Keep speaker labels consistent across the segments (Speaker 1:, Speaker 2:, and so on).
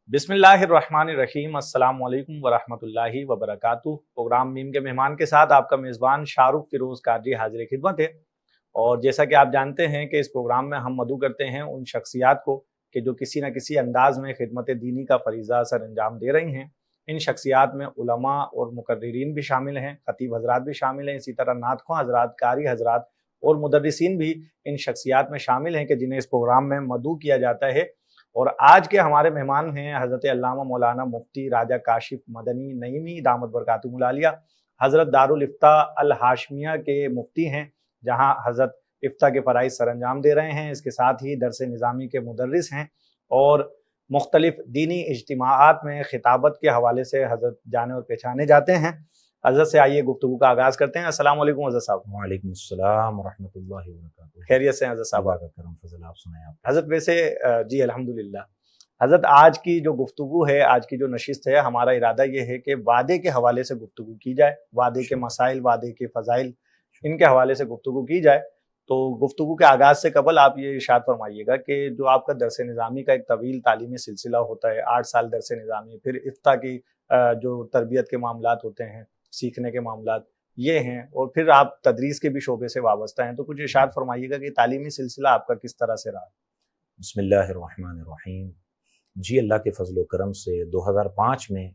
Speaker 1: بسم اللہ الرحمن الرحیم، السلام علیکم ورحمۃ اللہ وبرکاتہ۔ پروگرام میم کے مہمان کے ساتھ آپ کا میزبان شاہ رخ فیروز قادری حاضر خدمت ہے۔ اور جیسا کہ آپ جانتے ہیں کہ اس پروگرام میں ہم مدعو کرتے ہیں ان شخصیات کو کہ جو کسی نہ کسی انداز میں خدمت دینی کا فریضہ سر انجام دے رہی ہیں۔ ان شخصیات میں علماء اور مقررین بھی شامل ہیں، خطیب حضرات بھی شامل ہیں، اسی طرح نعت خواں حضرات، قاری حضرات اور مدرسین بھی ان شخصیات میں شامل ہیں کہ جنہیں اس پروگرام میں مدعو کیا جاتا ہے۔ اور آج کے ہمارے مہمان ہیں حضرت علامہ مولانا مفتی راجہ کاشف مدنی نعیمی دامت برکاتہم العالیہ، حضرت دارالافتاء الہاشمیہ کے مفتی ہیں، جہاں حضرت افتاء کے فرائض سر انجام دے رہے ہیں۔ اس کے ساتھ ہی درس نظامی کے مدرس ہیں اور مختلف دینی اجتماعات میں خطابت کے حوالے سے حضرت جانے اور پہچانے جاتے ہیں۔ حضرت سے آئیے گفتگو کا آغاز کرتے ہیں۔ السلام علیکم حضرت صاحب۔
Speaker 2: وعلیکم السلام ورحمۃ اللہ وبرکاتہ۔
Speaker 1: خیریت سے حضرت صاحب؟
Speaker 2: اللہ کا کرم فضل، آپ سنائیں آپ۔
Speaker 1: حضرت ویسے جی الحمدللہ حضرت، آج کی جو گفتگو ہے، آج کی جو نشست ہے، ہمارا ارادہ یہ ہے کہ وعدے کے حوالے سے گفتگو کی جائے، وعدے کے مسائل، وعدے کے فضائل، ان کے حوالے سے گفتگو کی جائے۔ تو گفتگو کے آغاز سے قبل آپ یہ ارشاد فرمائیے گا کہ جو آپ کا درس نظامی کا ایک طویل تعلیمی سلسلہ ہوتا ہے، 8 سال درس نظامی، پھر افتاء کی جو تربیت کے معاملات ہوتے ہیں، سیکھنے کے معاملات یہ ہیں، اور پھر آپ تدریس کے بھی شعبے سے وابستہ ہیں، تو کچھ ارشاد فرمائیے گا کہ تعلیمی سلسلہ آپ کا کس طرح سے رہا؟
Speaker 2: بسم اللہ الرحمن الرحیم۔ جی، اللہ کے فضل و کرم سے 2005 میں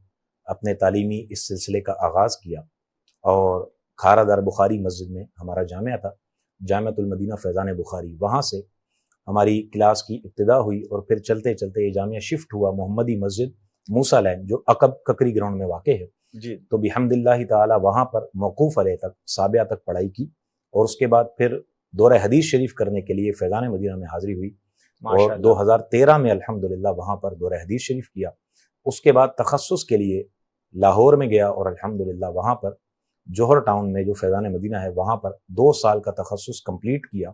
Speaker 2: اپنے تعلیمی اس سلسلے کا آغاز کیا، اور کھارا دار بخاری مسجد میں ہمارا جامعہ تھا، جامعۃ المدینہ فیضان بخاری، وہاں سے ہماری کلاس کی ابتدا ہوئی، اور پھر چلتے چلتے یہ جامعہ شفٹ ہوا محمدی مسجد موسیٰ لین، جو عقب ککری گراؤنڈ میں واقع ہے۔
Speaker 1: جی،
Speaker 2: تو بحمد اللہ تعالی وہاں پر موقوف علیہ تک سابعہ تک پڑھائی کی، اور اس کے بعد پھر دورہ حدیث شریف کرنے کے لیے فیضان مدینہ میں حاضری ہوئی، اور 2013 میں الحمدللہ وہاں پر دورہ حدیث شریف کیا۔ اس کے بعد تخصص کے لیے لاہور میں گیا، اور الحمدللہ وہاں پر جوہر ٹاؤن میں جو فیضان مدینہ ہے وہاں پر 2 سال کا تخصص کمپلیٹ کیا،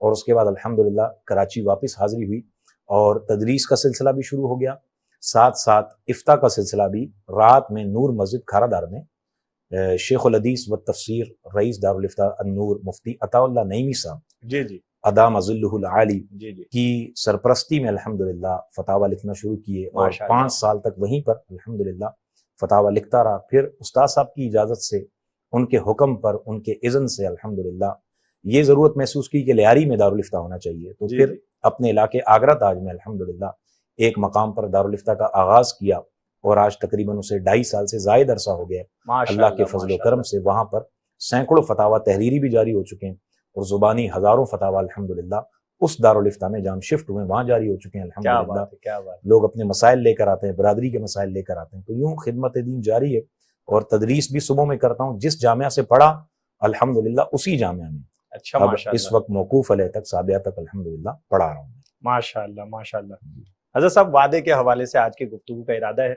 Speaker 2: اور اس کے بعد الحمدللہ کراچی واپس حاضری ہوئی، اور تدریس کا سلسلہ بھی شروع ہو گیا، ساتھ ساتھ افتاء کا سلسلہ بھی۔ رات میں نور مسجد کھارا دار میں شیخ الحدیث و تفسیر رئیس دارالافتاء النور مفتی عطاء اللہ نعیمی صاحب
Speaker 1: جی جی
Speaker 2: ادام ظلہ العالی
Speaker 1: جی جی
Speaker 2: کی سرپرستی میں الحمدللہ فتاوی لکھنا شروع کیے، اور 5 سال تک وہیں پر الحمدللہ فتاوی لکھتا رہا۔ پھر استاد صاحب کی اجازت سے، ان کے حکم پر، ان کے اذن سے الحمدللہ یہ ضرورت محسوس کی کہ لیاری میں دارالافتاء ہونا چاہیے، تو پھر اپنے علاقے آگرہ تاج میں الحمدللہ ایک مقام پر دارالافتاء کا آغاز کیا، اور آج تقریباً اسے 2.5 سال سے زائد عرصہ ہو گیا۔ اللہ کے فضل و کرم سے وہاں پر سینکڑوں فتاوی تحریری بھی جاری ہو چکے ہیں، اور زبانی ہزاروں فتاوی الحمدللہ اس دارالافتاء میں جہاں شفٹ ہوئے وہاں جاری ہو چکے ہیں الحمدللہ۔
Speaker 1: کیا بات،
Speaker 2: لوگ اپنے مسائل لے کر آتے ہیں، برادری کے مسائل لے کر آتے ہیں، تو یوں خدمت دین جاری ہے۔ اور تدریس بھی صبح میں کرتا ہوں، جس جامعہ سے پڑھا الحمدللہ اسی جامعہ میں
Speaker 1: اچھا،
Speaker 2: اب اس وقت موقوف علیہ تک سابعہ تک الحمدللہ پڑھا رہا ہوں۔
Speaker 1: ماشاءاللہ ماشاءاللہ۔ حضرت صاحب، وعدے کے حوالے سے آج کی گفتگو کا ارادہ ہے،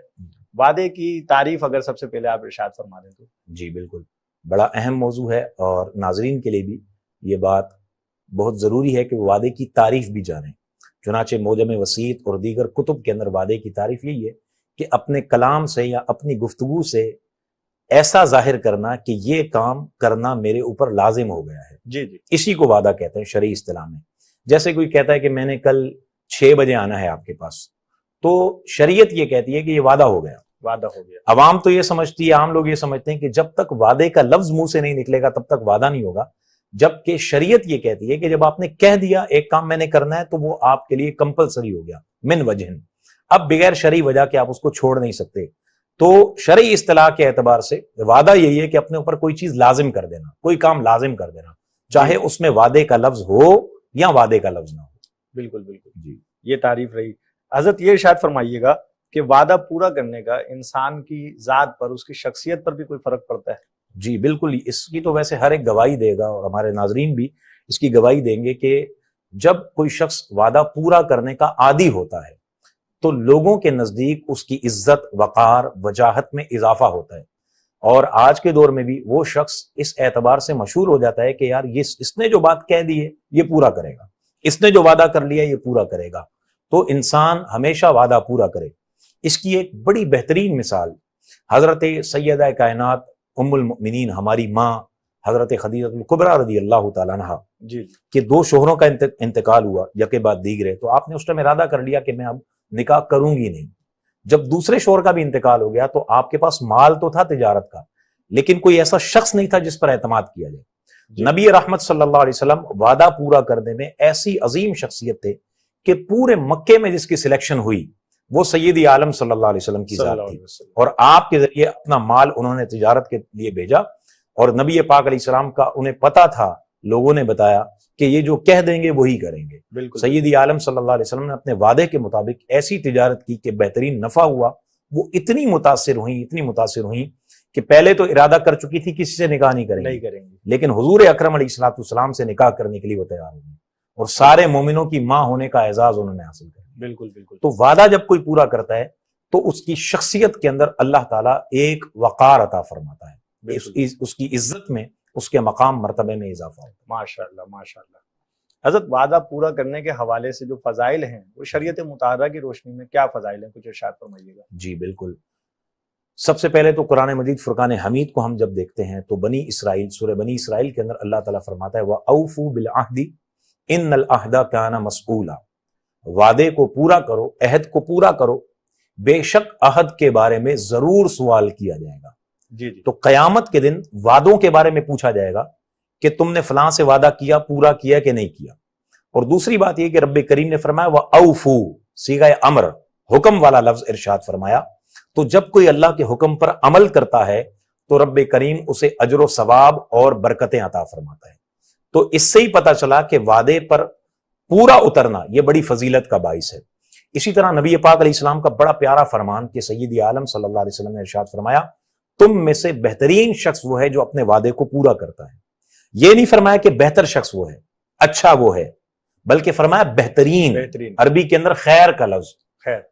Speaker 1: وعدے کی تعریف اگر سب سے پہلے آپ ارشاد فرما دیں تو۔
Speaker 2: جی بالکل، بڑا اہم موضوع ہے، اور ناظرین کے لیے بھی یہ بات بہت ضروری ہے کہ وہ وعدے کی تعریف بھی جانیں۔ چنانچہ موجم وسیط اور دیگر کتب کے اندر وعدے کی تعریف یہی ہے کہ اپنے کلام سے یا اپنی گفتگو سے ایسا ظاہر کرنا کہ یہ کام کرنا میرے اوپر لازم ہو گیا ہے،
Speaker 1: جی جی،
Speaker 2: اسی کو وعدہ کہتے ہیں شرعی اصطلاح میں۔ جیسے کوئی کہتا ہے کہ میں نے کل 6 بجے آنا ہے آپ کے پاس، تو شریعت یہ کہتی ہے کہ یہ وعدہ ہو گیا،
Speaker 1: وعدہ ہو گیا۔
Speaker 2: عوام تو یہ سمجھتی ہے، عام لوگ یہ سمجھتے ہیں کہ جب تک وعدے کا لفظ منہ سے نہیں نکلے گا تب تک وعدہ نہیں ہوگا، جبکہ شریعت یہ کہتی ہے کہ جب آپ نے کہہ دیا ایک کام میں نے کرنا ہے تو وہ آپ کے لیے کمپلسری ہو گیا، من وجہ، اب بغیر شرعی وجہ کے آپ اس کو چھوڑ نہیں سکتے۔ تو شرعی اصطلاح کے اعتبار سے وعدہ یہی ہے کہ اپنے اوپر کوئی چیز لازم کر دینا، کوئی کام لازم کر دینا، چاہے اس میں وعدے کا لفظ ہو یا وعدے کا لفظ نہ ہو۔
Speaker 1: بالکل بالکل
Speaker 2: جی،
Speaker 1: یہ تعریف رہی۔ حضرت یہ ارشاد فرمائیے گا کہ وعدہ پورا کرنے کا انسان کی ذات پر، اس کی شخصیت پر بھی کوئی فرق پڑتا ہے؟
Speaker 2: جی بالکل، اس کی تو ویسے ہر ایک گواہی دے گا، اور ہمارے ناظرین بھی اس کی گواہی دیں گے کہ جب کوئی شخص وعدہ پورا کرنے کا عادی ہوتا ہے تو لوگوں کے نزدیک اس کی عزت، وقار، وجاہت میں اضافہ ہوتا ہے، اور آج کے دور میں بھی وہ شخص اس اعتبار سے مشہور ہو جاتا ہے کہ یار اس نے جو بات کہہ دی ہے یہ پورا کرے گا، اس نے جو وعدہ کر لیا یہ پورا کرے گا۔ تو انسان ہمیشہ وعدہ پورا کرے۔ اس کی ایک بڑی بہترین مثال حضرت سیدہ کائنات ام المؤمنین ہماری ماں حضرت خدیجہ الکبریٰ رضی اللہ تعالیٰ عنہا
Speaker 1: جی
Speaker 2: کہ 2 شوہروں کا انتقال ہوا یکے بعد دیگرے، تو آپ نے اس ٹائم ارادہ کر لیا کہ میں اب نکاح کروں گی نہیں، جب دوسرے شوہر کا بھی انتقال ہو گیا تو آپ کے پاس مال تو تھا تجارت کا، لیکن کوئی ایسا شخص نہیں تھا جس پر اعتماد کیا جائے۔ نبی رحمت صلی اللہ علیہ وسلم وعدہ پورا کرنے میں ایسی عظیم شخصیت تھے کہ پورے مکے میں جس کی سلیکشن ہوئی وہ سیدی عالم صلی اللہ علیہ وسلم کی ذات تھی، اور آپ کے ذریعے اپنا مال انہوں نے تجارت کے لیے بھیجا، اور نبی پاک علیہ السلام کا انہیں پتا تھا، لوگوں نے بتایا کہ یہ جو کہہ دیں گے وہی کریں گے۔
Speaker 1: بالکل
Speaker 2: سیدی عالم صلی اللہ علیہ وسلم نے اپنے وعدے کے مطابق ایسی تجارت کی کہ بہترین نفع ہوا۔ وہ اتنی متاثر ہوئیں کہ پہلے تو ارادہ کر چکی تھی کسی سے نکاح نہیں کریں گے، لیکن حضور اکرم علیہ الصلوۃ والسلام سے نکاح کرنے کے لیے وہ تیار ہو گئی، اور سارے مومنوں کی ماں ہونے کا اعزاز انہوں نے حاصل کر لیا۔
Speaker 1: بالکل بالکل۔
Speaker 2: تو وعدہ جب کوئی پورا کرتا ہے تو اس کی شخصیت کے اندر اللہ تعالیٰ ایک وقار عطا فرماتا ہے، اس کی عزت میں، اس کے مقام مرتبے میں اضافہ ہوتا ہے۔
Speaker 1: ماشاءاللہ ماشاءاللہ۔ حضرت وعدہ پورا کرنے کے حوالے سے جو فضائل ہیں وہ شریعت مطہرہ کی روشنی میں کیا فضائل ہیں، کچھ ارشاد فرمائیے گا۔
Speaker 2: جی بالکل۔ سب سے پہلے تو قرآن مجید فرقان حمید کو ہم جب دیکھتے ہیں تو بنی اسرائیل، سورہ بنی اسرائیل کے اندر اللہ تعالیٰ فرماتا ہے وَأَوْفُوا بِالْعَهْدِ إِنَّ الْعَهْدَ كَانَ مَسْئُولًا، وعدے کو پورا کرو، عہد کو پورا کرو، بے شک عہد کے بارے میں ضرور سوال کیا جائے گا۔
Speaker 1: جی
Speaker 2: تو قیامت کے دن وعدوں کے بارے میں پوچھا جائے گا کہ تم نے فلاں سے وعدہ کیا، پورا کیا کہ نہیں کیا۔ اور دوسری بات یہ کہ رب کریم نے فرمایا وَأَوْفُوا، صیغہ امر، حکم والا لفظ ارشاد فرمایا۔ تو جب کوئی اللہ کے حکم پر عمل کرتا ہے تو رب کریم اسے اجر و ثواب اور برکتیں عطا فرماتا ہے۔ تو اس سے ہی پتہ چلا کہ وعدے پر پورا اترنا یہ بڑی فضیلت کا باعث ہے۔ اسی طرح نبی پاک علیہ السلام کا بڑا پیارا فرمان کہ سیدی عالم صلی اللہ علیہ وسلم نے ارشاد فرمایا تم میں سے بہترین شخص وہ ہے جو اپنے وعدے کو پورا کرتا ہے۔ یہ نہیں فرمایا کہ بہتر شخص وہ ہے، اچھا وہ ہے، بلکہ فرمایا بہترین۔ عربی کے اندر خیر کا لفظ،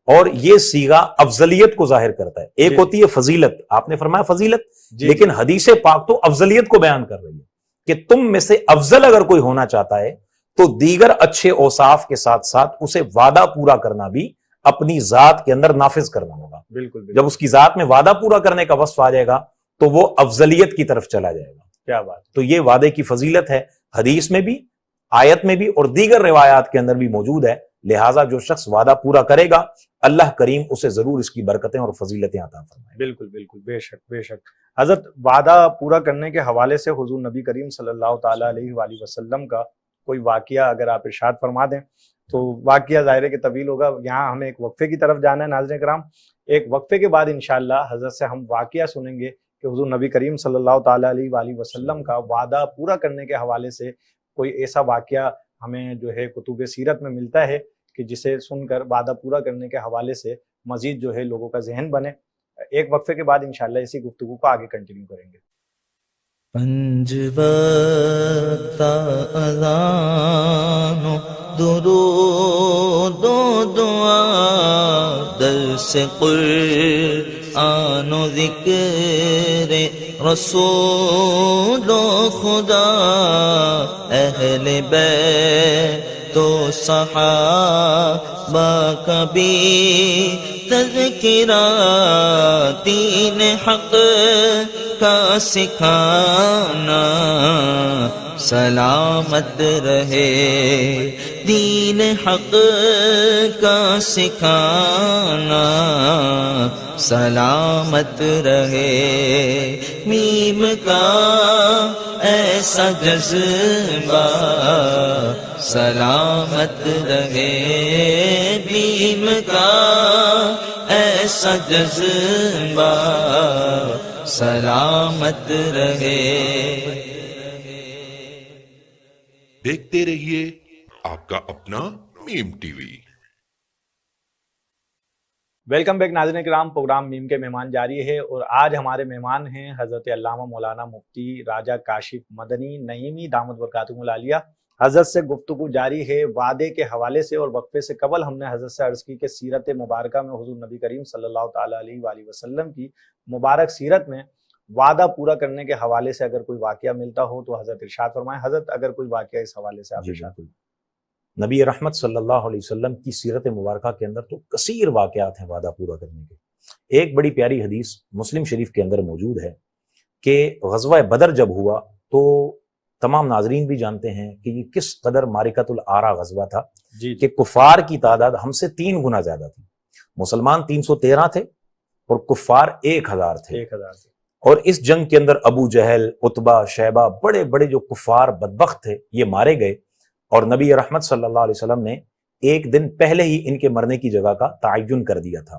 Speaker 2: اور یہ صیغہ افضلیت کو ظاہر کرتا ہے۔ ایک ہوتی ہے فضیلت، آپ نے فرمایا فضیلت، لیکن حدیث پاک تو افضلیت کو بیان کر رہی ہے کہ تم میں سے افضل اگر کوئی ہونا چاہتا ہے تو دیگر اچھے اوصاف کے ساتھ ساتھ اسے وعدہ پورا کرنا بھی اپنی ذات کے اندر نافذ کرنا ہوگا۔
Speaker 1: بالکل۔
Speaker 2: جب اس کی ذات میں وعدہ پورا کرنے کا وصف آ جائے گا تو وہ افضلیت کی طرف چلا جائے گا۔
Speaker 1: کیا بات۔
Speaker 2: تو یہ وعدے کی فضیلت ہے، حدیث میں بھی، آیت میں بھی، اور دیگر روایات کے اندر بھی موجود ہے۔ لہٰذا جو شخص وعدہ پورا کرے گا اللہ کریم اسے ضرور اس کی برکتیں اور فضیلتیں عطا فرمائے۔
Speaker 1: بالکل بالکل، بے شک بے شک۔ حضرت وعدہ پورا کرنے کے حوالے سے حضور نبی کریم صلی اللہ تعالیٰ علیہ وآلہ وسلم کا کوئی واقعہ اگر آپ ارشاد فرما دیں تو واقعہ ظاہر ہے کہ طویل ہوگا، یہاں ہمیں ایک وقفے کی طرف جانا ہے ناظرین کرام۔ ایک وقفے کے بعد انشاءاللہ حضرت سے ہم واقعہ سنیں گے کہ حضور نبی کریم صلی اللہ تعالیٰ علیہ وآلہ وسلم کا وعدہ پورا کرنے کے حوالے سے کوئی ایسا واقعہ ہمیں جو ہے کتب سیرت میں ملتا ہے کہ جسے سن کر وعدہ پورا کرنے کے حوالے سے مزید جو ہے لوگوں کا ذہن بنے۔ ایک وقفے کے بعد انشاءاللہ اسی گفتگو کو آگے کنٹینیو کریں گے۔
Speaker 3: پنج وقت اذان و درود و دعا، درس قرآن و ذکر رسول و خدا، اہل بیت و صحابہ کا بھی تذکرہ، دین حق کا سکھانا، سلامت رہے دین حق کا سکھانا، سلامت رہے میم کا ایسا جذبہ، سلامت رہے میم کا ایسا جذبہ، سلامت رہے۔
Speaker 4: دیکھتے رہیے آپ کا اپنا میم ٹی وی۔
Speaker 1: ویلکم بیک ناظرین کرام، پروگرام میم کے مہمان جاری ہے اور آج ہمارے مہمان ہیں حضرت علامہ مولانا مفتی راجہ کاشف مدنی نعیمی دامت برکاتہم العالیہ۔ حضرت سے گفتگو جاری ہے وعدے کے حوالے سے، اور وقفے سے قبل ہم نے حضرت سے عرض کی کہ سیرت مبارکہ میں حضور نبی کریم صلی اللہ تعالیٰ علیہ وآلہ وسلم کی مبارک سیرت میں وعدہ پورا کرنے کے حوالے سے اگر کوئی واقعہ ملتا ہو تو حضرت ارشاد فرمائیں۔ حضرت اگر کوئی واقعہ اس حوالے سے آپ ارشاد۔
Speaker 2: نبی رحمت صلی اللہ علیہ وسلم کی سیرت مبارکہ کے اندر تو کثیر واقعات ہیں وعدہ پورا کرنے کے۔ ایک بڑی پیاری حدیث مسلم شریف کے اندر موجود ہے کہ غزوہ بدر جب ہوا تو تمام ناظرین بھی جانتے ہیں کہ یہ کس قدر معرکۃ الآرا غزوہ تھا کہ کفار کی تعداد ہم سے 3 گنا زیادہ تھی۔ مسلمان 313 تھے اور کفار 1000 تھے.
Speaker 1: 1000 تھے.
Speaker 2: اور اس جنگ کے اندر ابو جہل، عتبہ، شیبہ، بڑے بڑے جو کفار بدبخت تھے یہ مارے گئے، اور نبی رحمت صلی اللہ علیہ وسلم نے ایک دن پہلے ہی ان کے مرنے کی جگہ کا تعین کر دیا تھا،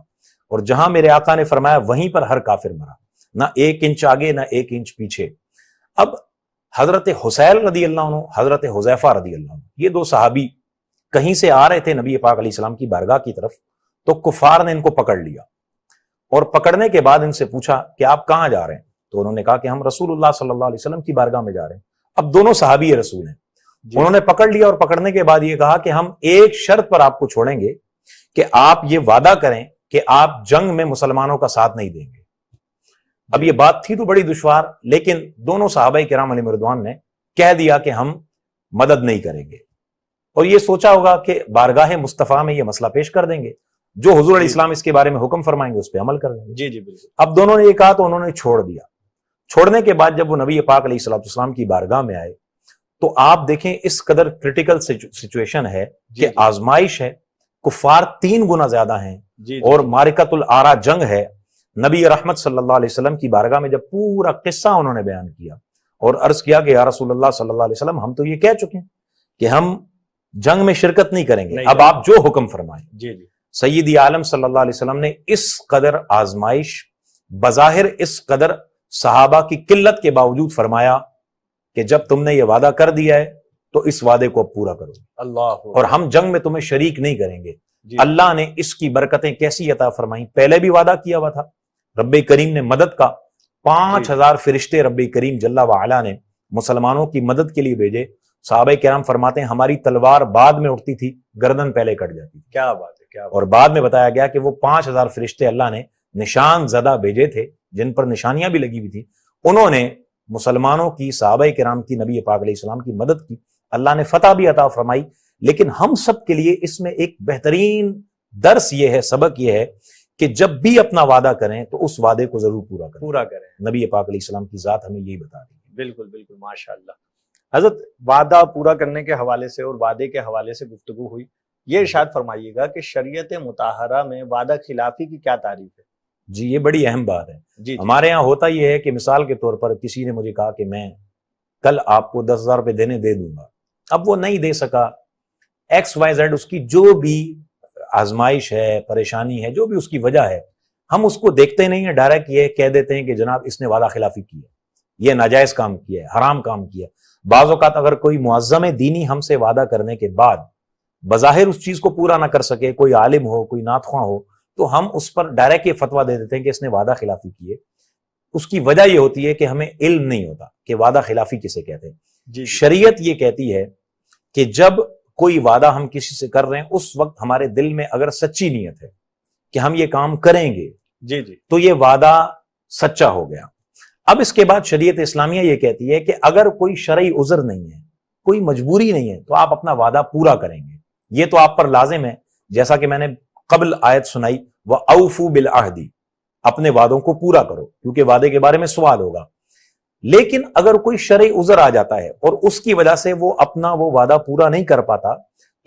Speaker 2: اور جہاں میرے آقا نے فرمایا وہیں پر ہر کافر مرا، نہ 1 انچ آگے نہ 1 انچ پیچھے. اب حضرت حسین رضی اللہ عنہ، حضرت حذیفہ رضی اللہ عنہ، یہ 2 صحابی کہیں سے آ رہے تھے نبی پاک علیہ السلام کی بارگاہ کی طرف، تو کفار نے ان کو پکڑ لیا، اور پکڑنے کے بعد ان سے پوچھا کہ آپ کہاں جا رہے ہیں؟ تو انہوں نے کہا کہ ہم رسول اللہ صلی اللہ علیہ وسلم کی بارگاہ میں جا رہے ہیں. اب دونوں صحابی رسول ہیں. انہوں نے پکڑ لیا، اور پکڑنے کے بعد یہ کہا کہ ہم ایک شرط پر آپ کو چھوڑیں گے کہ آپ یہ وعدہ کریں کہ آپ جنگ میں مسلمانوں کا ساتھ نہیں دیں گے. اب یہ بات تھی تو بڑی دشوار، لیکن دونوں صحابہ کرام علیہم رضوان نے کہہ دیا کہ ہم مدد نہیں کریں گے، اور یہ سوچا ہوگا کہ بارگاہ مصطفیٰ میں یہ مسئلہ پیش کر دیں گے، جو حضور علیہ السلام اس کے بارے میں حکم فرمائیں گے اس پہ عمل کر لیں گے.
Speaker 1: جی بالکل.
Speaker 2: اب دونوں نے یہ کہا تو انہوں نے چھوڑ دیا. چھوڑنے کے بعد جب وہ نبی پاک علیہ السلام کی بارگاہ میں آئے تو آپ دیکھیں اس قدر کرٹیکل سچویشن ہے کہ آزمائش ہے، کفار 3 گنا زیادہ ہیں، اور معرکۃ العارا جنگ ہے. نبی رحمت صلی اللہ علیہ وسلم کی بارگاہ میں جب پورا قصہ انہوں نے بیان کیا اور عرض کیا کہ یا رسول اللہ صلی اللہ علیہ وسلم ہم تو یہ کہہ چکے ہیں کہ ہم جنگ میں شرکت نہیں کریں گے، اب آپ جو حکم فرمائیں. سیدی عالم صلی اللہ علیہ وسلم نے اس قدر آزمائش، بظاہر اس قدر صحابہ کی قلت کے باوجود فرمایا کہ جب تم نے یہ وعدہ کر دیا ہے تو اس وعدے کو اب پورا کرو، اللہ، اور ہم جنگ میں تمہیں شریک نہیں کریں گے. اللہ نے اس کی برکتیں کیسی عطا فرمائیں. پہلے بھی وعدہ کیا ہوا تھا، رب کریم نے مدد کا 5000 فرشتے رب کریم جل وعلا نے مسلمانوں کی مدد کے لیے بھیجے. صحابہ کرام فرماتے ہیں ہماری تلوار بعد میں اٹھتی تھی، گردن پہلے کٹ جاتی تھی. کیا بات ہے، کیا بات. اور بعد میں بتایا گیا کہ وہ 5000 فرشتے اللہ نے نشان زدہ بھیجے تھے، جن پر نشانیاں بھی لگی ہوئی تھی. انہوں نے مسلمانوں کی، صحابہ کرام کی، نبی پاک علیہ السلام کی مدد کی. اللہ نے فتح بھی عطا فرمائی. لیکن ہم سب کے لیے اس میں ایک بہترین درس یہ ہے، سبق یہ ہے کہ جب بھی اپنا وعدہ کریں تو اس وعدے کو ضرور پورا کریں. نبی پاک علیہ السلام کی ذات ہمیں یہی بتا رہی ہے.
Speaker 1: بالکل بالکل، ماشاءاللہ. حضرت وعدہ پورا کرنے کے حوالے سے اور وعدے کے حوالے سے گفتگو ہوئی. یہ ارشاد فرمائیے گا کہ شریعت مطہرہ میں وعدہ خلافی کی کیا تعریف ہے؟
Speaker 2: جی یہ بڑی اہم بات ہے. ہمارے یہاں ہوتا یہ ہے کہ مثال کے طور پر کسی نے مجھے کہا کہ میں کل آپ کو 10,000 روپے دے دوں گا. اب وہ نہیں دے سکا، XYZ اس کی جو بھی آزمائش ہے، پریشانی ہے، جو بھی اس کی وجہ ہے، ہم اس کو دیکھتے نہیں ہیں، ڈائریکٹ یہ کہہ دیتے ہیں کہ جناب اس نے وعدہ خلافی کی ہے، یہ ناجائز کام کیا ہے، حرام کام کیا ہے. بعض اوقات اگر کوئی معظم دینی ہم سے وعدہ کرنے کے بعد بظاہر اس چیز کو پورا نہ کر سکے، کوئی عالم ہو، کوئی نعت خواں ہو، تو ہم اس پر ڈائریکٹ یہ فتویٰ دے دیتے ہیں کہ اس نے وعدہ خلافی کی ہے. اس کی وجہ یہ ہوتی ہے کہ ہمیں علم نہیں ہوتا کہ وعدہ خلافی کسے کہتے ہیں. شریعت یہ کہتی ہے کہ جب کوئی وعدہ ہم کسی سے کر رہے ہیں اس وقت ہمارے دل میں اگر سچی نیت ہے کہ ہم یہ کام کریں گے تو یہ وعدہ سچا ہو گیا. اب اس کے بعد شریعت اسلامیہ یہ کہتی ہے کہ اگر کوئی شرعی عذر نہیں ہے، کوئی مجبوری نہیں ہے، تو آپ اپنا وعدہ پورا کریں گے. یہ تو آپ پر لازم ہے، جیسا کہ میں نے قبل آیت سنائی وَأَوْفُوا بِالْعَهْدِ، اپنے وعدوں کو پورا کرو، کیونکہ وعدے کے بارے میں سوال ہوگا. لیکن اگر کوئی شرعی عذر آ جاتا ہے اور اس کی وجہ سے وہ اپنا وہ وعدہ پورا نہیں کر پاتا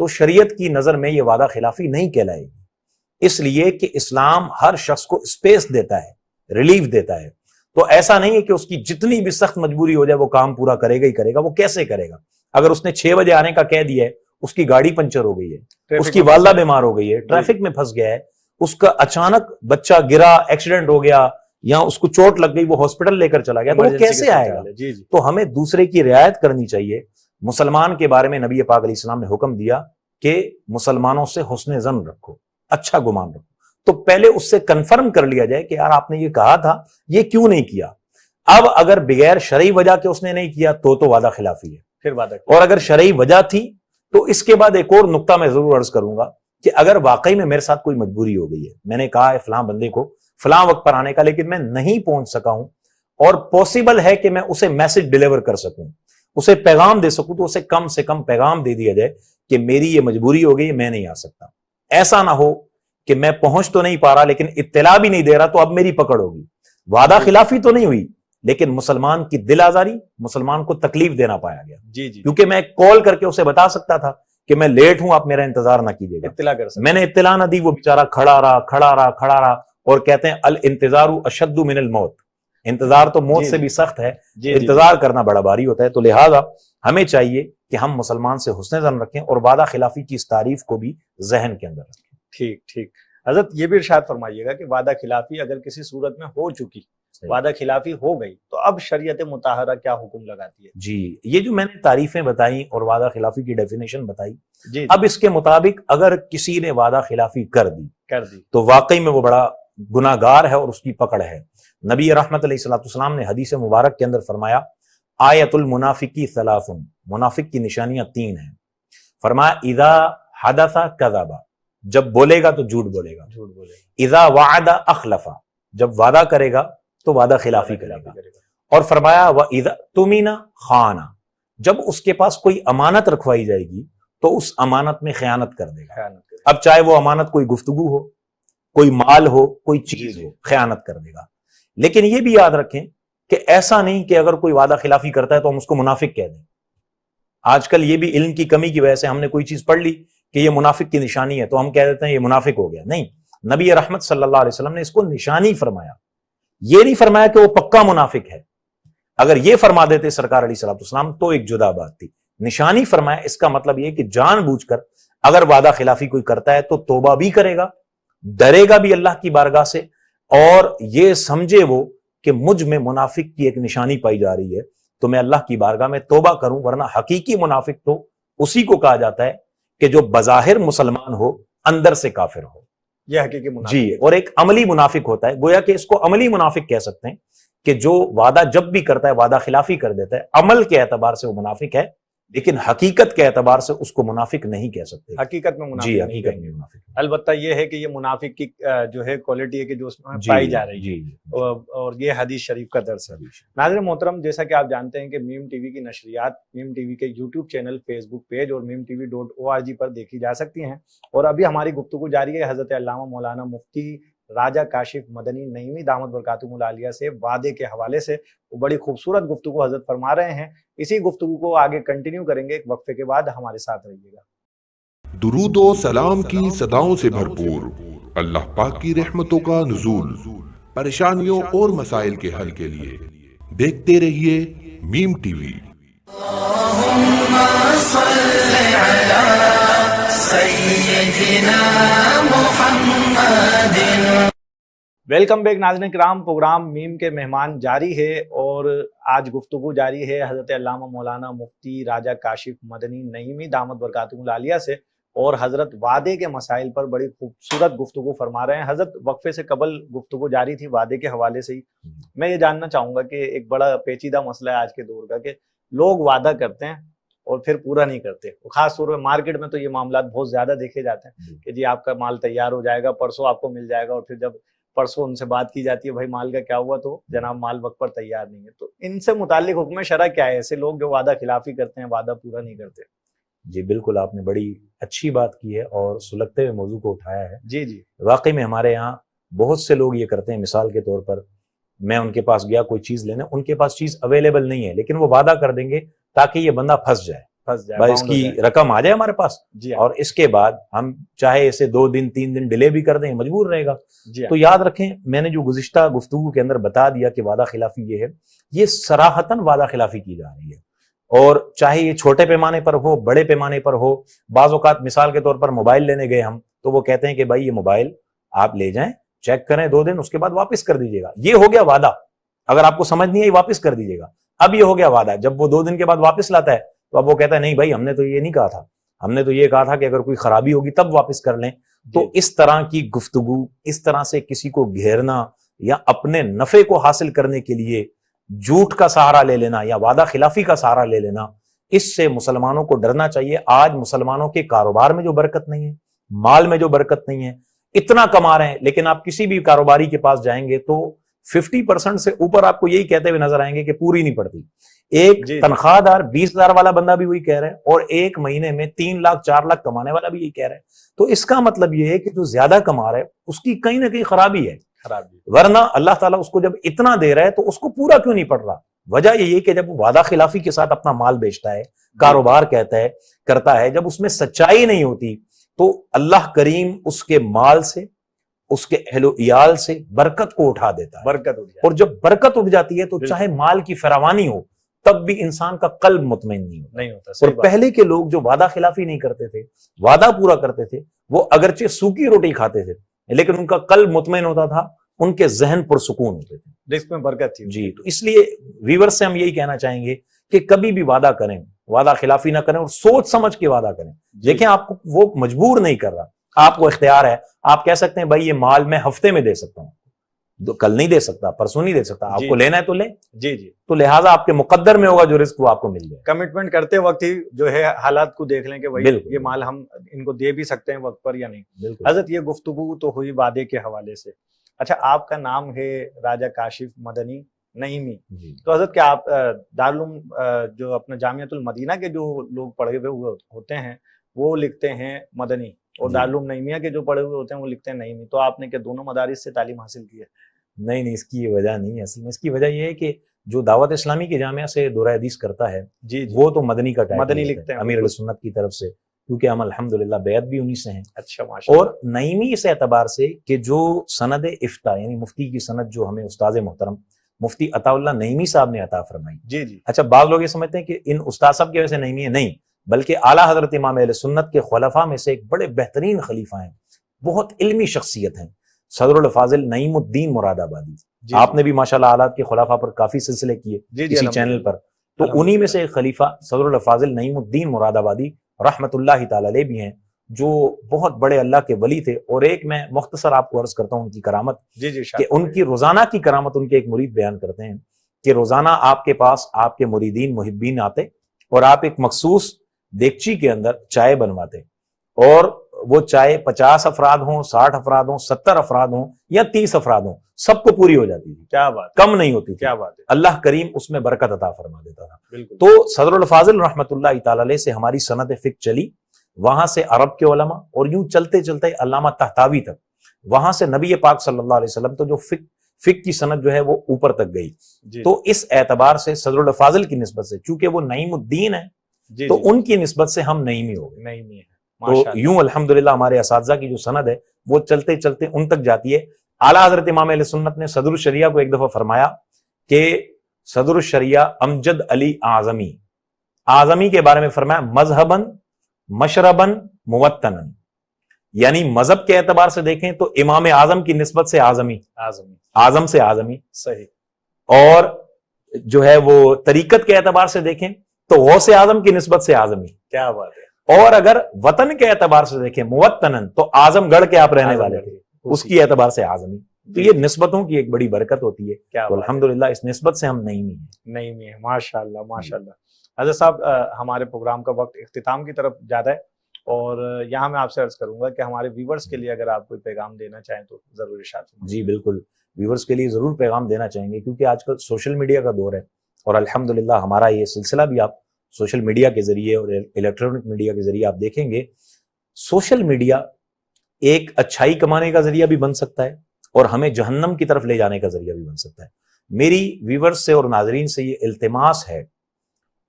Speaker 2: تو شریعت کی نظر میں یہ وعدہ خلافی نہیں کہلائے گی. اس لیے کہ اسلام ہر شخص کو اسپیس دیتا ہے، ریلیف دیتا ہے. تو ایسا نہیں ہے کہ اس کی جتنی بھی سخت مجبوری ہو جائے وہ کام پورا کرے گا ہی کرے گا. وہ کیسے کرے گا؟ اگر اس نے 6 بجے آنے کا کہہ دیا ہے، اس کی گاڑی پنچر ہو گئی ہے، اس کی والدہ بیمار ہو گئی ہے، ٹریفک میں پھنس گیا ہے، اس کا اچانک بچہ گرا، ایکسیڈنٹ ہو گیا، یا اس کو چوٹ لگ گئی، وہ ہاسپٹل لے کر چلا گیا، تو وہ کیسے آئے گا؟ تو ہمیں دوسرے کی رعایت کرنی چاہیے. مسلمان کے بارے میں نبی پاک علیہ السلام نے حکم دیا کہ مسلمانوں سے حسن ظن رکھو، اچھا گمان رکھو. تو پہلے اس سے کنفرم کر لیا جائے کہ یار آپ نے یہ کہا تھا، یہ کیوں نہیں کیا. اب اگر بغیر شرعی وجہ کے اس نے نہیں کیا تو وعدہ خلافی ہے. پھر وعدہ، اور اگر شرعی وجہ تھی تو اس کے بعد ایک اور نقطہ میں ضرور عرض کروں گا کہ اگر واقعی میں میرے ساتھ کوئی مجبوری ہو گئی ہے، میں نے کہا ہے فلاں بندے کو فلاں وقت پر آنے کا، لیکن میں نہیں پہنچ سکا ہوں، اور پاسبل ہے کہ میں اسے میسج ڈیلیور کر سکوں، اسے پیغام دے سکوں، تو اسے کم سے کم پیغام دے دیا جائے کہ میری یہ مجبوری ہو گئی، میں نہیں آ سکتا. ایسا نہ ہو کہ میں پہنچ تو نہیں پا رہا لیکن اطلاع بھی نہیں دے رہا، تو اب میری پکڑ ہوگی. وعدہ خلافی تو نہیں ہوئی لیکن مسلمان کی دل آزاری، مسلمان کو تکلیف دینا پایا گیا. کیونکہ میں کال کر کے اسے بتا سکتا تھا کہ میں لیٹ ہوں آپ میرا انتظار نہ کیجیے گا.
Speaker 1: اطلاع کر سکتے.
Speaker 2: میں نے اطلاع نہ دی, وہ بیچارہ کھڑا رہا اور کہتے ہیں الانتظار اشد من الموت, انتظار تو موت سے بھی سخت ہے, انتظار کرنا بڑا بھاری ہوتا ہے. تو لہٰذا ہمیں چاہیے کہ ہم مسلمان سے حسن ظن رکھیں اور وعدہ خلافی کی اس تعریف کو بھی ذہن کے اندر رکھیں.
Speaker 1: ٹھیک حضرت یہ بھی ارشاد فرمائیے گا کہ وعدہ خلافی اگر کسی صورت میں ہو چکی, وعدہ خلافی ہو گئی, تو اب شریعت مطہرہ کیا حکم لگاتی ہے؟
Speaker 2: جی, یہ جو میں نے تعریفیں بتائیں اور وعدہ خلافی کی ڈیفینیشن بتائی, اب اس کے مطابق اگر کسی نے وعدہ خلافی کر دی تو واقعی میں وہ بڑا گناہ گار ہے اور اس کی پکڑ ہے. نبی رحمت علیہ الصلوۃ والسلام نے حدیث مبارک کے اندر فرمایا آیت المنافقی ثلاث, منافق کی نشانیاں 3 ہیں. فرمایا اذا حدث کذب, جب بولے گا تو جھوٹ بولے گا. اذا وعد اخلف, جب وعدہ کرے گا تو وعدہ خلافی کرے گا. اور فرمایا واذا اؤتمن خان, جب اس کے پاس کوئی امانت رکھوائی جائے گی تو اس امانت میں خیانت کر دے گا. اب چاہے وہ امانت کوئی گفتگو ہو, کوئی مال ہو, کوئی چیز ہو, خیانت کر دے گا. لیکن یہ بھی یاد رکھیں کہ ایسا نہیں کہ اگر کوئی وعدہ خلافی کرتا ہے تو ہم اس کو منافق کہہ دیں. آج کل یہ بھی علم کی کمی کی وجہ سے ہم نے کوئی چیز پڑھ لی کہ یہ منافق کی نشانی ہے تو ہم کہہ دیتے ہیں یہ منافق ہو گیا. نہیں, نبی رحمت صلی اللہ علیہ وسلم نے اس کو نشانی فرمایا, یہ نہیں فرمایا کہ وہ پکا منافق ہے. اگر یہ فرما دیتے سرکار علیہ الصلوۃ والسلام تو ایک جدا بات تھی. نشانی فرمایا, اس کا مطلب یہ کہ جان بوجھ کر اگر وعدہ خلافی کوئی کرتا ہے تو توبہ بھی کرے گا, ڈرے گا بھی اللہ کی بارگاہ سے, اور یہ سمجھے وہ کہ مجھ میں منافق کی ایک نشانی پائی جا رہی ہے تو میں اللہ کی بارگاہ میں توبہ کروں. ورنہ حقیقی منافق تو اسی کو کہا جاتا ہے کہ جو بظاہر مسلمان ہو اندر سے کافر ہو,
Speaker 1: یہ حقیقی منافق.
Speaker 2: جی, اور ایک عملی منافق ہوتا ہے, گویا کہ اس کو عملی منافق کہہ سکتے ہیں کہ جو وعدہ جب بھی کرتا ہے وعدہ خلافی کر دیتا ہے. عمل کے اعتبار سے وہ منافق ہے, لیکن حقیقت کے اعتبار سے اس کو منافق نہیں کہہ سکتے.
Speaker 1: حقیقت میں منافق
Speaker 2: جی,
Speaker 1: نہیں
Speaker 2: حقیقت میں منافق.
Speaker 1: البتہ یہ ہے کہ یہ منافق کی جو ہے کوالٹی ہے کہ جو اس میں پائی جا رہی ہے, اور یہ حدیث شریف کا درس ہے. ناظرین محترم, جیسا کہ آپ جانتے ہیں کہ میم ٹی وی کی نشریات میم ٹی وی کے یوٹیوب چینل, فیس بک پیج اور meme.tv.org پر دیکھی جا سکتی ہیں. اور ابھی ہماری گفتگو جاری ہے حضرت علامہ مولانا مفتی راجہ کاشف مدنی نعیمی دامت برکاتہم العالیہ سے وعدے کے حوالے سے. وہ بڑی خوبصورت گفتگو حضرت فرما رہے ہیں. اسی گفتگو کو آگے کنٹینیو کریں گے ایک وقفے کے بعد. ہمارے ساتھ رہیے گا.
Speaker 4: درود و سلام کی صداؤں سے بھرپور اللہ پاک کی رحمتوں کا نزول, پریشانیوں اور مسائل کے حل کے لیے دیکھتے رہیے میم ٹی وی.
Speaker 3: اللہم صل علی سیدنا محمد.
Speaker 1: ویلکم بیک ناظرین کرام, پروگرام میم کے مہمان جاری ہے اور آج گفتگو جاری ہے حضرت علامہ مولانا مفتی راجہ کاشف مدنی نعیمی دامت برکاتہم العالیہ سے, اور حضرت وعدے کے مسائل پر بڑی خوبصورت گفتگو فرما رہے ہیں. حضرت وقفے سے قبل گفتگو جاری تھی وعدے کے حوالے سے ہی. میں یہ جاننا چاہوں گا کہ ایک بڑا پیچیدہ مسئلہ ہے آج کے دور کا کہ لوگ وعدہ کرتے ہیں اور پھر پورا نہیں کرتے. خاص طور پہ مارکیٹ میں تو یہ معاملات بہت زیادہ دیکھے جاتے ہیں کہ جی آپ کا مال تیار ہو جائے گا, پرسوں آپ کو مل جائے گا, اور پھر جب پرسوں ان سے بات کی جاتی ہے بھائی مال کا کیا ہوا, تو جناب مال وقت پر تیار نہیں ہے. تو ان سے متعلق حکم شرع کیا ہے, ایسے لوگ جو وعدہ خلافی کرتے ہیں, وعدہ پورا نہیں کرتے؟
Speaker 2: جی بالکل, آپ نے بڑی اچھی بات کی ہے اور سلگتے ہوئے موضوع کو اٹھایا ہے.
Speaker 1: جی
Speaker 2: واقعی میں ہمارے یہاں بہت سے لوگ یہ کرتے ہیں. مثال کے طور پر میں ان کے پاس گیا کوئی چیز لینے, ان کے پاس چیز اویلیبل نہیں ہے, لیکن وہ وعدہ کر دیں گے تاکہ یہ بندہ پھنس جائے, بھائی اس کی رقم آ جائے ہمارے پاس, اور اس کے بعد ہم چاہے اسے 2 دن 3 دن ڈیلے بھی کر دیں, مجبور رہے گا. تو یاد رکھیں, میں نے جو گزشتہ گفتگو کے اندر بتا دیا کہ وعدہ خلافی یہ ہے, یہ صراحتاً وعدہ خلافی کی جا رہی ہے. اور چاہے یہ چھوٹے پیمانے پر ہو, بڑے پیمانے پر ہو. بعض اوقات مثال کے طور پر موبائل لینے گئے ہم, تو وہ کہتے ہیں کہ بھائی یہ موبائل آپ لے جائیں, چیک کریں 2 دن, اس کے بعد واپس کر دیجیے گا. یہ ہو گیا وعدہ. اگر آپ کو سمجھ نہیں آئی واپس کر دیجیے گا. اب یہ ہو گیا وعدہ. جب وہ 2 دن کے بعد واپس لاتا ہے تو اب وہ کہتا ہے نہیں بھائی ہم نے تو یہ نہیں کہا تھا, ہم نے تو یہ کہا تھا کہ اگر کوئی خرابی ہوگی تب واپس کر لیں. تو اس طرح کی گفتگو, اس طرح سے کسی کو گھیرنا یا اپنے نفع کو حاصل کرنے کے لیے جھوٹ کا سہارا لے لینا یا وعدہ خلافی کا سہارا لے لینا, اس سے مسلمانوں کو ڈرنا چاہیے. آج مسلمانوں کے کاروبار میں جو برکت نہیں ہے, مال میں جو برکت نہیں ہے, اتنا کما رہے ہیں, لیکن آپ کسی بھی کاروباری کے پاس جائیں گے تو 50% سے اوپر آپ کو یہی کہتے ہوئے نظر آئیں گے کہ پوری نہیں پڑتی. ایک تنخواہ دار 20,000 والا بندہ بھی وہی کہہ رہا ہے, اور ایک مہینے میں 3 لاکھ 4 لاکھ کمانے والا بھی یہی کہہ رہا ہے. تو اس کا مطلب یہ ہے کہ جو زیادہ کما رہا ہے اس کی کہیں نہ کہیں خرابی ہے. ورنہ اللہ تعالیٰ اس کو جب اتنا دے رہا ہے تو اس کو پورا کیوں نہیں پڑ رہا؟ وجہ یہی ہے کہ جب وہ وعدہ خلافی کے ساتھ اپنا مال بیچتا ہے, کاروبار کرتا ہے، جب اس میں سچائی نہیں ہوتی تو اللہ کریم اس کے مال سے، اس کے اہل و عیال سے برکت کو اٹھا دیتا ہے،
Speaker 1: برکت اٹھ جائے،
Speaker 2: اور جب برکت اٹھ جاتی ہے تو چاہے مال کی فراوانی ہو تب بھی انسان کا قلب مطمئن نہیں ہوتا۔ اور پہلے کے لوگ جو وعدہ خلافی نہیں کرتے تھے، وعدہ پورا کرتے تھے، وہ اگرچہ سوکھی روٹی کھاتے تھے لیکن ان کا قلب مطمئن ہوتا تھا، ان کے ذہن پرسکون ہوتے تھے،
Speaker 1: رزق میں برکت تھی۔
Speaker 2: جی، تو اس لیے ویور سے ہم یہی کہنا چاہیں گے کہ کبھی بھی وعدہ کریں، وعدہ خلافی نہ کریں اور سوچ سمجھ کے وعدہ کریں۔ دیکھیں آپ کو وہ مجبور نہیں کر رہا، آپ کو اختیار ہے، آپ کہہ سکتے ہیں بھائی یہ مال میں ہفتے میں دے سکتا ہوں، کل نہیں دے سکتا، پرسوں نہیں دے سکتا، آپ کو لینا ہے تو لیں،
Speaker 1: جی جی،
Speaker 2: تو لہٰذا آپ کے مقدر میں ہوگا جو رزق وہ آپ کو مل جائے۔
Speaker 1: کمٹمنٹ کرتے وقت ہی جو ہے حالات کو دیکھ لیں کہ بھائی یہ مال ہم ان کو دے بھی سکتے ہیں وقت پر یا نہیں۔ حضرت یہ گفتگو تو ہوئی وعدے کے حوالے سے۔ اچھا، آپ کا نام ہے راجہ کاشف مدنی نعیمی، تو حضرت کیا آپ دارالعلوم جو اپنا جامعۃ المدینہ کے جو لوگ پڑھے ہوئے ہوتے ہیں وہ لکھتے ہیں مدنی، اور دارالعلوم نعیمیہ کے جو پڑھے ہوئے ہوتے ہیں وہ لکھتے ہیں نعیمی، تو آپ نے کہ دونوں مدارس سے تعلیم حاصل کی ہے؟
Speaker 2: نہیں، اس کی یہ وجہ نہیں ہے، اصل میں اس کی وجہ یہ ہے کہ جو دعوت اسلامی کی جامعہ سے دورہ حدیث کرتا ہے
Speaker 1: جی
Speaker 2: وہ تو مدنی کا ٹائٹل
Speaker 1: مدنی لکھتے ہیں
Speaker 2: امیر علیہ سنت کی طرف سے، کیونکہ ہم الحمدللہ بیعت بھی انہی سے ہیں۔
Speaker 1: اچھا، ماشاءاللہ۔
Speaker 2: اور نعیمی اس اعتبار سے کہ جو سند افتاء یعنی مفتی کی سند جو ہمیں استاد محترم مفتی عطا اللہ نعیمی صاحب نے عطا فرمائی۔
Speaker 1: جی جی۔
Speaker 2: اچھا، بعض لوگ یہ سمجھتے ہیں کہ ان استاد صاحب کی وجہ سے نعیمی ہے، نہیں، بلکہ اعلیٰ حضرت امام اہل سنت کے خلفاء میں سے ایک بڑے بہترین خلیفہ ہیں، بہت علمی شخصیت ہیں، صدر الفاضل نعیم الدین مراد آبادی۔ آپ نے بھی ماشاءاللہ آلات کے خلفاء پر کافی سلسلے کیے اسی چینل پر، تو انہی میں سے ایک خلیفہ صدر الفاضل نعیم الدین مراد آبادی رحمت اللہ تعالی علیہ بھی ہیں، جو بہت بڑے اللہ کے ولی تھے۔ اور ایک میں مختصر آپ کو عرض کرتا ہوں ان کی کرامت، کہ ان کی روزانہ کی کرامت ان کے ایک مرید بیان کرتے ہیں کہ روزانہ آپ کے پاس آپ کے مریدین محبین آتے اور آپ ایک مخصوص دیگچی کے اندر چائے بنواتے، اور وہ چائے 50 افراد ہوں، 60 افراد ہوں، 70 افراد ہوں یا 30 افراد ہوں، سب کو پوری ہو جاتی تھی،
Speaker 1: کیا بات،
Speaker 2: کم نہیں ہوتی تھی۔
Speaker 1: کیا بات ہے،
Speaker 2: اللہ کریم اس میں برکت عطا فرما دیتا تھا۔
Speaker 1: بالکل۔
Speaker 2: تو صدر الفاضل رحمت اللہ تعالی علیہ سے ہماری سند فقہ چلی، وہاں سے عرب کے علماء، اور یوں چلتے چلتے علامہ طحطاوی تک، وہاں سے نبی پاک صلی اللہ علیہ وسلم تو جو فقہ کی سند جو ہے وہ اوپر تک گئی۔ تو اس اعتبار سے صدر الفاضل کی نسبت سے، چونکہ وہ نعیم الدین ہے تو ان کی نسبت سے ہم نعیمی ہو گئے۔
Speaker 1: نعیمی ہے،
Speaker 2: تو یوں الحمدللہ ہمارے اساتذہ کی جو سند ہے وہ چلتے چلتے ان تک جاتی ہے۔ اعلیٰ حضرت امام اہل سنت نے صدر الشریعہ کو ایک دفعہ فرمایا کہ صدر الشریعہ امجد علی اعظمی کے بارے میں فرمایا مذہباً مشرباً موطناً، یعنی مذہب کے اعتبار سے دیکھیں تو امام اعظم کی نسبت سے اعظم سے اعظمی،
Speaker 1: صحیح،
Speaker 2: اور جو ہے وہ طریقت کے اعتبار سے دیکھیں تو غوث اعظم کی نسبت سے اعظمی،
Speaker 1: کیا بات ہے،
Speaker 2: اور اگر وطن کے اعتبار سے دیکھیں موطنن تو اعظم گڑھ کے آپ رہنے والے تھے، اس کی اعتبار سے اعظمی۔ تو یہ نسبتوں کی ایک بڑی برکت ہوتی ہے، تو الحمدللہ اس نسبت سے ہم نعیمی ہیں۔
Speaker 1: ماشاءاللہ ماشاءاللہ۔ حضرت صاحب، ہمارے پروگرام کا وقت اختتام کی طرف جاتا ہے، اور یہاں میں آپ سے عرض کروں گا کہ ہمارے ویورز کے لیے اگر آپ کوئی پیغام دینا چاہیں تو ضرور ارشاد فرمائیں۔
Speaker 2: جی بالکل، ویورز کے لیے ضرور پیغام دینا چاہیں گے، کیونکہ آج کل سوشل میڈیا کا دور ہے، اور الحمدللہ ہمارا یہ سلسلہ بھی آپ سوشل میڈیا کے ذریعے اور الیکٹرانک میڈیا کے ذریعے آپ دیکھیں گے، سوشل میڈیا ایک اچھائی کمانے کا ذریعہ بھی بن سکتا ہے اور ہمیں جہنم کی طرف لے جانے کا ذریعہ بھی بن سکتا ہے۔ میری ویورز سے اور ناظرین سے یہ التماس ہے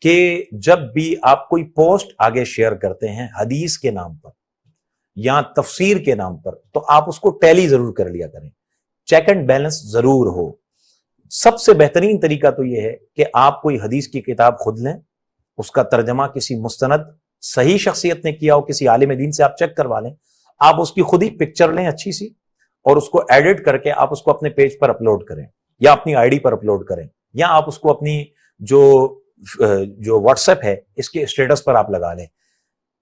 Speaker 2: کہ جب بھی آپ کوئی پوسٹ آگے شیئر کرتے ہیں حدیث کے نام پر یا تفسیر کے نام پر، تو آپ اس کو ٹیلی ضرور کر لیا کریں، چیک اینڈ بیلنس ضرور ہو۔ سب سے بہترین طریقہ تو یہ ہے کہ آپ کوئی حدیث کی کتاب خود لیں، اس کا ترجمہ کسی مستند صحیح شخصیت نے کیا ہو، کسی عالم دین سے آپ چیک کروا لیں، آپ اس کی خود ہی پکچر لیں اچھی سی، اور اس کو ایڈٹ کر کے آپ اس کو اپنے پیج پر اپلوڈ کریں یا اپنی آئی ڈی پر اپلوڈ کریں، یا آپ اس کو اپنی جو واٹس ایپ ہے اس کے اسٹیٹس پر آپ لگا لیں۔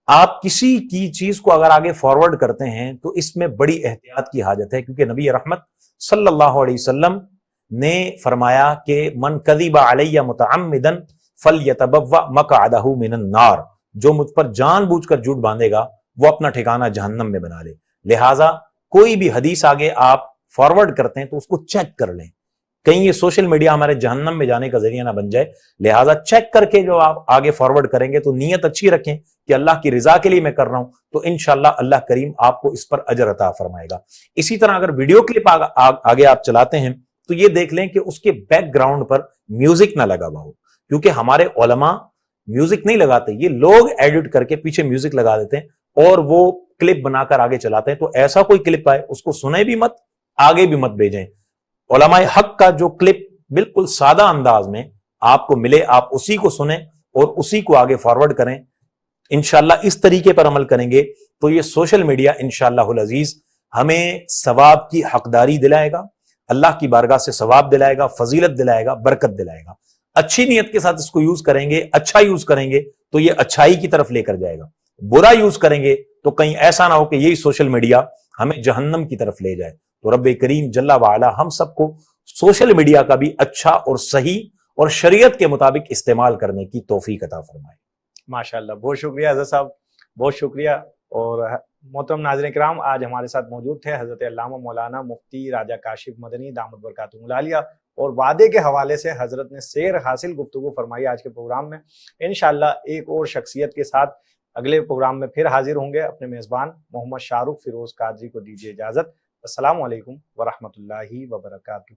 Speaker 2: آپ کسی کی چیز کو اگر آگے فارورڈ کرتے ہیں تو اس میں بڑی احتیاط کی حاجت ہے، کیونکہ نبی رحمت صلی اللہ علیہ وسلم نے فرمایا کہ من کذب علی متعمدا فلیتبوأ مقعدہ من النار، جو مجھ پر جان بوجھ کر جھوٹ باندھے گا وہ اپنا ٹھکانہ جہنم میں بنا لے۔ لہٰذا کوئی بھی حدیث آگے آپ فارورڈ کرتے ہیں تو اس کو چیک کر لیں، کہیں یہ سوشل میڈیا ہمارے جہنم میں جانے کا ذریعہ نہ بن جائے۔ لہٰذا چیک کر کے جو آپ آگے فارورڈ کریں گے تو نیت اچھی رکھیں کہ اللہ کی رضا کے لیے میں کر رہا ہوں، تو انشاءاللہ اللہ کریم آپ کو اس پر اجر عطا فرمائے گا۔ اسی طرح اگر ویڈیو کلپ آگے آپ چلاتے ہیں تو یہ دیکھ لیں کہ اس کے بیک گراؤنڈ پر میوزک نہ لگا ہوا ہو، کیونکہ ہمارے علماء میوزک نہیں لگاتے، یہ لوگ ایڈٹ کر کے پیچھے میوزک لگا دیتے ہیں اور وہ کلپ بنا کر آگے چلاتے ہیں. تو ایسا کوئی کلپ آئے اس کو سنیں بھی مت، آگے بھی مت بھیجیں. علماء حق کا جو کلپ بالکل سادہ انداز میں آپ کو ملے، آپ اسی کو سنیں اور اسی کو آگے فارورڈ کریں. انشاءاللہ اس طریقے پر عمل کریں گے تو یہ سوشل میڈیا انشاءاللہ العزیز ہمیں ثواب کی حقداری دلائے گا، اللہ کی بارگاہ سے ثواب دلائے گا، فضیلت دلائے گا، برکت دلائے گا. اچھی نیت کے ساتھ اس کو یوز کریں گے، اچھا یوز کریں گے تو یہ اچھائی کی طرف لے کر جائے گا. برا یوز کریں گے تو کہیں ایسا نہ ہو کہ یہی سوشل میڈیا ہمیں جہنم کی طرف لے جائے. تو رب کریم جل وعلا ہم سب کو سوشل میڈیا کا بھی اچھا اور صحیح اور شریعت کے مطابق استعمال کرنے کی توفیق عطا فرمائے.
Speaker 1: ماشاءاللہ، بہت شکریہ حضرت صاحب، بہت شکریہ. اور محترم ناظرین کرام، آج ہمارے ساتھ موجود تھے حضرت علامہ مولانا مفتی راجہ کاشف مدنی دامت برکاتہم العالیہ، اور وعدے کے حوالے سے حضرت نے سیر حاصل گفتگو فرمائی آج کے پروگرام میں. انشاءاللہ ایک اور شخصیت کے ساتھ اگلے پروگرام میں پھر حاضر ہوں گے. اپنے میزبان محمد شاہ رخ فیروز قادری کو دیجیے اجازت. السلام علیکم ورحمۃ اللہ وبرکاتہ.